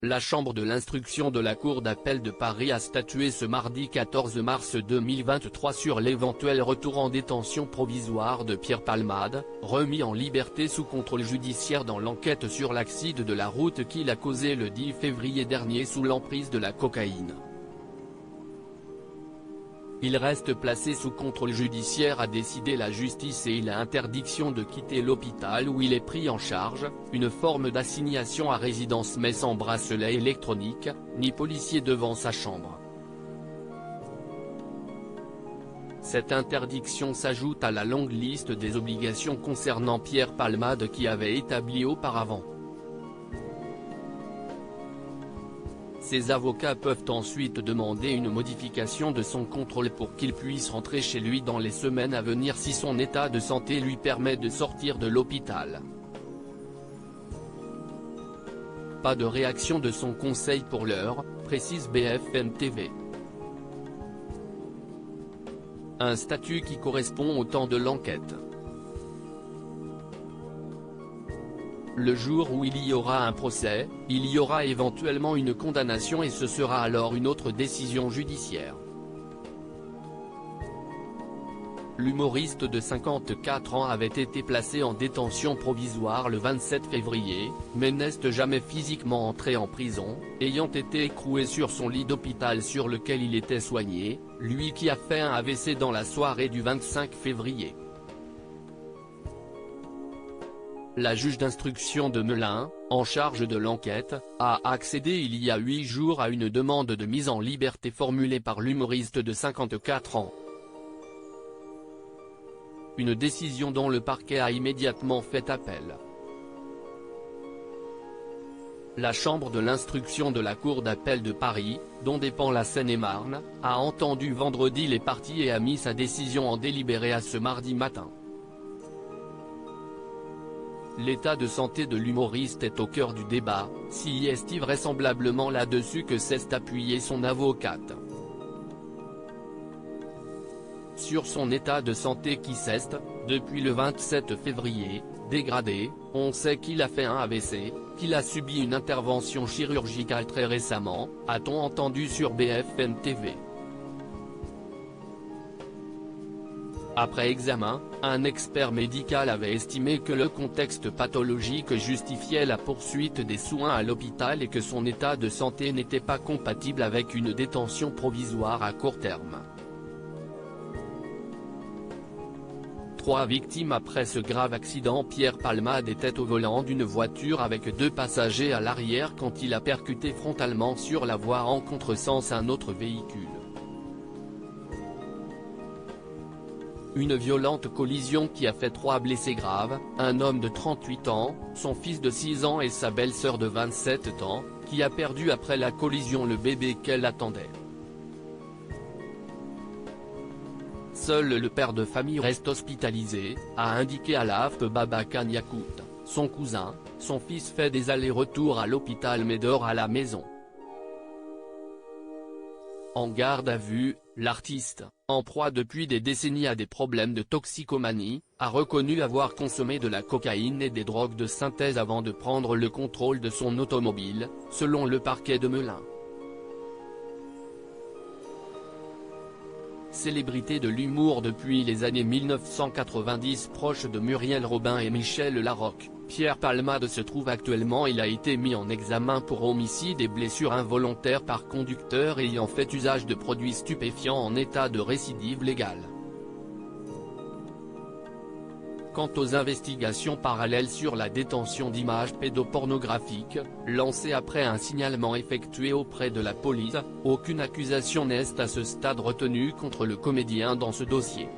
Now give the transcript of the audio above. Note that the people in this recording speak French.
La chambre de l'instruction de la Cour d'appel de Paris a statué ce mardi 14 mars 2023 sur l'éventuel retour en détention provisoire de Pierre Palmade, remis en liberté sous contrôle judiciaire dans l'enquête sur l'accident de la route qu'il a causé le 10 février dernier sous l'emprise de la cocaïne. Il reste placé sous contrôle judiciaire a décidé la justice et il a interdiction de quitter l'hôpital où il est pris en charge, une forme d'assignation à résidence mais sans bracelet électronique, ni policier devant sa chambre. Cette interdiction s'ajoute à la longue liste des obligations concernant Pierre Palmade qui avait établi auparavant. Ses avocats peuvent ensuite demander une modification de son contrôle pour qu'il puisse rentrer chez lui dans les semaines à venir si son état de santé lui permet de sortir de l'hôpital. Pas de réaction de son conseil pour l'heure, précise BFM TV. Un statut qui correspond au temps de l'enquête. Le jour où il y aura un procès, il y aura éventuellement une condamnation et ce sera alors une autre décision judiciaire. L'humoriste de 54 ans avait été placé en détention provisoire le 27 février, mais n'est jamais physiquement entré en prison, ayant été écroué sur son lit d'hôpital sur lequel il était soigné, lui qui a fait un AVC dans la soirée du 25 février. La juge d'instruction de Melun, en charge de l'enquête, a accédé il y a 8 jours à une demande de mise en liberté formulée par l'humoriste de 54 ans. Une décision dont le parquet a immédiatement fait appel. La chambre de l'instruction de la Cour d'appel de Paris, dont dépend la Seine-et-Marne, a entendu vendredi les parties et a mis sa décision en délibéré à ce mardi matin. L'état de santé de l'humoriste est au cœur du débat, si est vraisemblablement là-dessus que s'est appuyée son avocate. Sur son état de santé qui s'est, depuis le 27 février, dégradé, on sait qu'il a fait un AVC, qu'il a subi une intervention chirurgicale très récemment, a-t-on entendu sur BFM TV. Après examen, un expert médical avait estimé que le contexte pathologique justifiait la poursuite des soins à l'hôpital et que son état de santé n'était pas compatible avec une détention provisoire à court terme. 3 victimes après ce grave accident. Pierre Palmade était au volant d'une voiture avec 2 passagers à l'arrière quand il a percuté frontalement sur la voie en contresens un autre véhicule. Une violente collision qui a fait 3 blessés graves, un homme de 38 ans, son fils de 6 ans et sa belle-sœur de 27 ans, qui a perdu après la collision le bébé qu'elle attendait. Seul le père de famille reste hospitalisé, a indiqué à l'AFP Babacar Yacout. Son cousin, son fils fait des allers-retours à l'hôpital mais dort à la maison. En garde à vue, l'artiste, en proie depuis des décennies à des problèmes de toxicomanie, a reconnu avoir consommé de la cocaïne et des drogues de synthèse avant de prendre le contrôle de son automobile, selon le parquet de Melun. Célébrité de l'humour depuis les années 1990 proche de Muriel Robin et Michel Larocque, Pierre Palmade se trouve actuellement. Il a été mis en examen pour homicide et blessure involontaire par conducteur ayant fait usage de produits stupéfiants en état de récidive légale. Quant aux investigations parallèles sur la détention d'images pédopornographiques, lancées après un signalement effectué auprès de la police, aucune accusation n'est à ce stade retenue contre le comédien dans ce dossier.